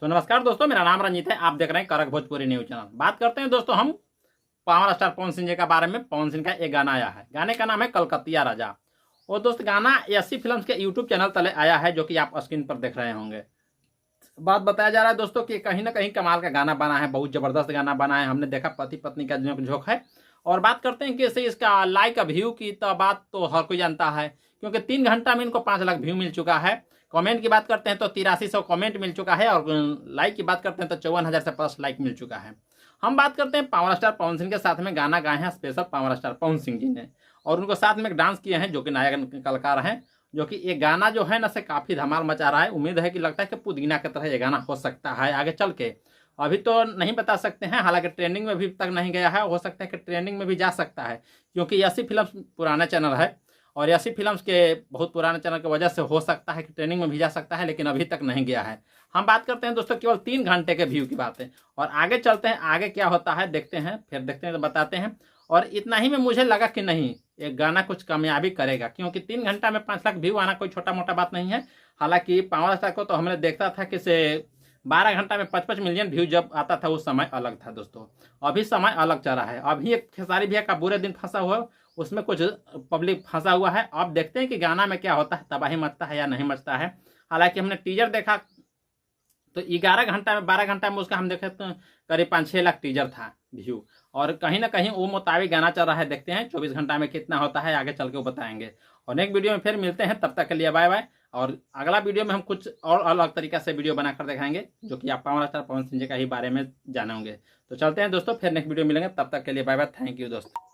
तो नमस्कार दोस्तों, मेरा नाम रंजीत है। आप देख रहे हैं करक भोजपुरी न्यूज चैनल। बात करते हैं दोस्तों हम पावर स्टार पवन सिंह जी के बारे में। पवन सिंह का एक गाना आया है, गाने का नाम है कलकतिया राजा। और दोस्त गाना एससी फिल्म्स के यूट्यूब चैनल तले आया है, जो कि आप स्क्रीन पर देख रहे होंगे। बात बताया जा रहा है दोस्तों कि कहीं ना कहीं कमाल का गाना बना है, बहुत जबरदस्त गाना बना है। हमने देखा पति पत्नी का झोंक है। और बात करते हैं कि इसे इसका लाइक व्यू की तो बात तो हर कोई जानता है, क्योंकि 3 घंटा में इनको 5 लाख व्यू मिल चुका है। कमेंट की बात करते हैं तो 8300 कमेंट मिल चुका है। और लाइक की बात करते हैं तो 54,000 से प्लस लाइक मिल चुका है। हम बात करते हैं पावर स्टार पवन सिंह के साथ में गाना गाए हैं special power star Pawan Singh ji ने, और उनको साथ में एक डांस किए हैं जो कि नायक कलाकार हैं। जो कि ये गाना जो है ना से काफ़ी धमाल मचा रहा है। उम्मीद है कि लगता है कि पुदीना की तरह ये गाना हो सकता है आगे चल के। अभी तो नहीं बता सकते हैं, हालांकि ट्रेंडिंग में भी तक नहीं गया है। हो सकता है कि ट्रेंडिंग में भी जा सकता है, क्योंकि यसी फिल्म पुराना चैनल है। और यसी फिल्म्स के बहुत पुराने चैनल की वजह से हो सकता है कि ट्रेंडिंग में भी जा सकता है, लेकिन अभी तक नहीं गया है। हम बात करते हैं दोस्तों केवल 3 घंटे के व्यू की बात है। और आगे चलते हैं, आगे क्या होता है देखते हैं, फिर देखते हैं तो बताते हैं। और इतना ही में मुझे लगा कि नहीं, एक गाना कुछ कामयाबी करेगा, क्योंकि 3 घंटा में 5 लाख व्यू आना कोई छोटा मोटा बात नहीं है। हालांकि पावर स्टार को तो हमने देखता था कि से 12 घंटा में 55 मिलियन व्यू जब आता था, उस समय अलग था दोस्तों। अभी समय अलग चल रहा है। अभी एक खेसारी भैया का बुरे दिन फंसा हुआ, उसमें कुछ पब्लिक फंसा हुआ है। अब देखते हैं कि गाना में क्या होता है, तबाही मचता है या नहीं मचता है। हालांकि हमने टीजर देखा तो 11 घंटा में 12 घंटा में उसका हम देखे तो करीब 5-6 लाख टीजर था व्यू। और कहीं ना कहीं वो मुताबिक गाना चल रहा है। देखते हैं 24 घंटा में कितना होता है, आगे चल के वो बताएंगे। और नेक्स्ट वीडियो में फिर मिलते हैं, तब तक के लिए बाय बाय। और अगला वीडियो में हम कुछ और अलग तरीका से वीडियो बनाकर दिखाएंगे, जो कि आप पावर स्टार पवन सिंह जी का ही बारे में जानेंगे। तो चलते हैं दोस्तों, फिर नेक्स्ट वीडियो मिलेंगे, तब तक के लिए बाय बाय। थैंक यू दोस्तों।